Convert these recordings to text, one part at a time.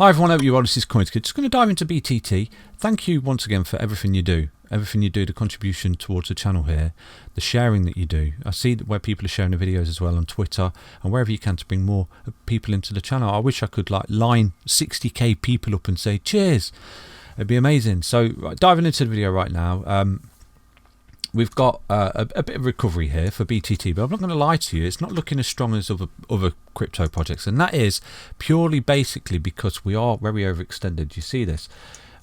Hi everyone, hope you're well. This is CoinsKid. Just going to dive into BTT. Thank you once again for everything you do. Everything you do, the contribution towards the channel here, the sharing that you do. I see that where people are sharing the videos as well on Twitter and wherever you can to bring more people into the channel. I wish I could like line 60k people up and say cheers. It'd be amazing. So diving into the video right now. We've got a bit of recovery here for BTT, but I'm not going to lie to you, it's not looking as strong as other crypto projects, and that is purely basically because we are very overextended. You see this?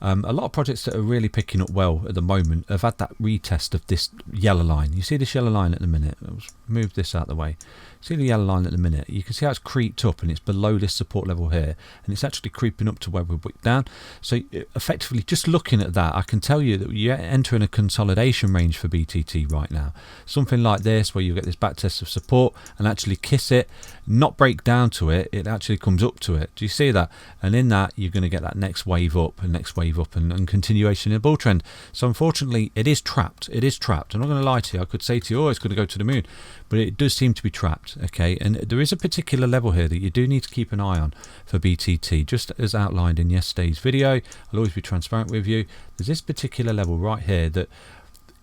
A lot of projects that are really picking up well at the moment have had that retest of this yellow line. You see this yellow line at the minute? Let's move this out of the way. See the yellow line at the minute? You can see how it's creeped up and it's below this support level here, and it's actually creeping up to where we're wicked down. So effectively, just looking at that, I can tell you that you're entering a consolidation range for BTT right now. Something like this, where you get this back test of support and actually kiss it, not break down to it, it actually comes up to it. Do you see that? And in that, you're going to get that next wave up and next wave up and continuation in the bull trend. So unfortunately, it is trapped. It is trapped. I'm not going to lie to you. I could say to you, oh, it's going to go to the moon, but it does seem to be trapped. Okay, and there is a particular level here that you do need to keep an eye on for BTT, just as outlined in yesterday's video. I'll always be transparent with you. There's this particular level right here that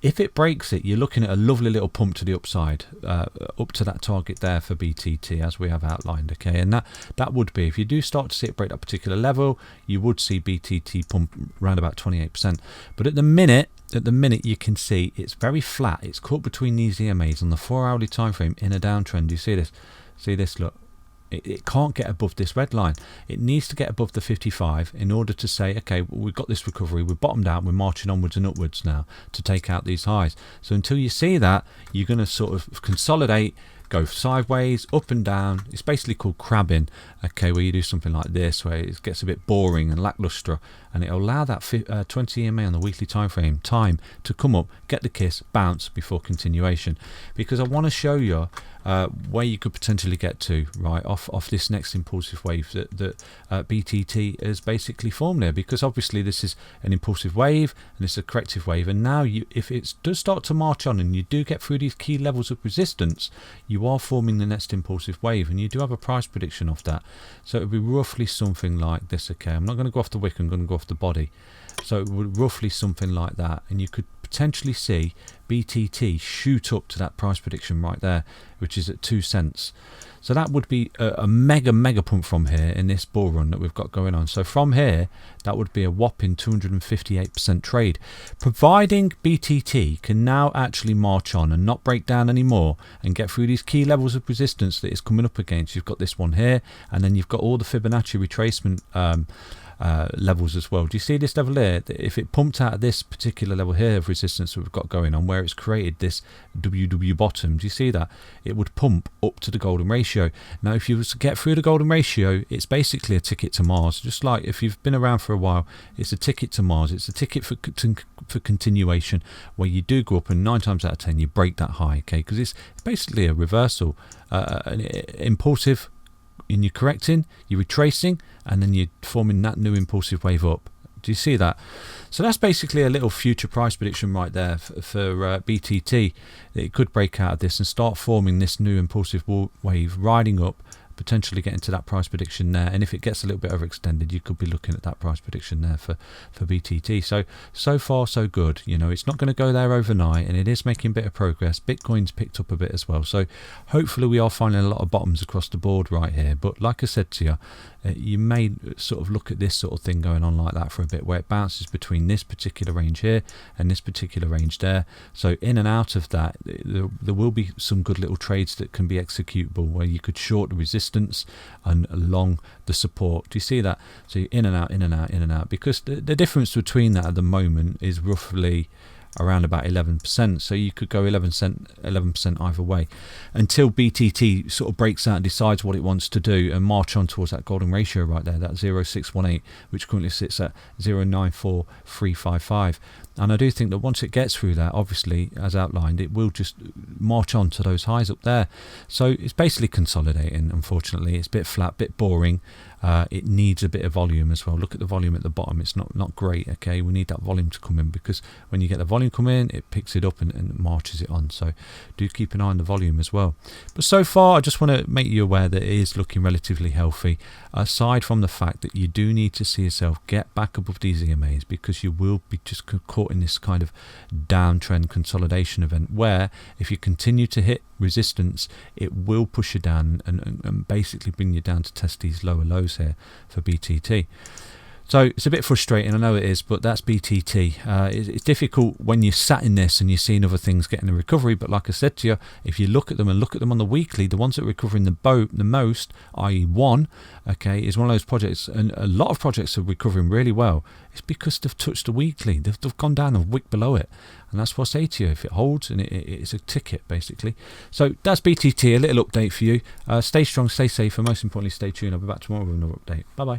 if it breaks it, you're looking at a lovely little pump to the upside, up to that target there for BTT, as we have outlined. Okay, and that would be, if you do start to see it break that particular level, you would see BTT pump around about 28%. But at the minute you can see it's very flat. It's caught between these EMAs on the 4-hourly time frame in a downtrend. You see this? See this? Look. It can't get above this red line. It needs to get above the 55 in order to say, okay, well, we've got this recovery, we've bottomed out, we're marching onwards and upwards now to take out these highs. So until you see that, you're going to sort of consolidate, go sideways, up and down. It's basically called crabbing, okay, where you do something like this, where it gets a bit boring and lackluster, and it'll allow that 20 EMA on the weekly time frame to come up, get the kiss, bounce before continuation. Because I want to show you where you could potentially get to, right, off this next impulsive wave that BTT has basically formed there. Because obviously this is an impulsive wave and it's a corrective wave, and now if it does start to march on and you do get through these key levels of resistance, you are forming the next impulsive wave, and you do have a price prediction of that. So it would be roughly something like this. Okay, I'm not going to go off the wick, I'm going to go off the body. So it would roughly something like that, and you could potentially see BTT shoot up to that price prediction right there, which is at 2 cents. So that would be a mega pump from here in this bull run that we've got going on. So from here, that would be a whopping 258% trade, providing BTT can now actually march on and not break down anymore and get through these key levels of resistance that it's coming up against. You've got this one here, and then you've got all the Fibonacci retracement levels as well. Do you see this level here? If it pumped out of this particular level here of resistance that we've got going on, where it's created this WW bottom, do you see that? It would pump up to the golden ratio. Now if you was to get through the golden ratio, it's basically a ticket to Mars. Just like if you've been around for a while, it's a ticket to Mars. It's a ticket for continuation, where you do go up and 9 times out of 10 you break that high, okay, because it's basically a reversal, an impulsive, and you're correcting, you're retracing, and then you're forming that new impulsive wave up. Do you see that? So that's basically a little future price prediction right there for BTT. It could break out of this and start forming this new impulsive wave, riding up, potentially getting to that price prediction there. And if it gets a little bit overextended, you could be looking at that price prediction there for BTT. So far so good. You know, it's not going to go there overnight, and it is making a bit of progress. Bitcoin's picked up a bit as well, so hopefully we are finding a lot of bottoms across the board right here. But like I said to you, you may sort of look at this sort of thing going on like that for a bit, where it bounces between this particular range here and this particular range there. So in and out of that, there will be some good little trades that can be executable, where you could short the resistance and long the support. Do you see that? So you're in and out, in and out, in and out, because the difference between that at the moment is roughly around about 11%. So you could go 11% either way until BTT sort of breaks out and decides what it wants to do and march on towards that golden ratio right there, that 0.618, which currently sits at 0.94355. And I do think that once it gets through that, obviously, as outlined, it will just march on to those highs up there. So it's basically consolidating, unfortunately. It's a bit flat, bit boring. It needs a bit of volume as well. Look at the volume at the bottom. It's not great, okay? We need that volume to come in, because when you get the volume come in, it picks it up and marches it on. So do keep an eye on the volume as well. But so far, I just want to make you aware that it is looking relatively healthy, aside from the fact that you do need to see yourself get back above these EMAs, because you will be just caught in this kind of downtrend consolidation event where if you continue to hit resistance, it will push you down and basically bring you down to test these lower lows here for BTT. So it's a bit frustrating, I know it is, but that's BTT. It's difficult when you're sat in this and you're seeing other things getting a recovery, but like I said to you, if you look at them and look at them on the weekly, the ones that are recovering the most, i.e. one, okay, is one of those projects, and a lot of projects are recovering really well. It's because they've touched the weekly, they've gone down a wick below it, and that's what I say to you. If it holds, and it's a ticket basically. So that's BTT, a little update for you. Stay strong, stay safe, and most importantly, stay tuned. I'll be back tomorrow with another update. Bye bye.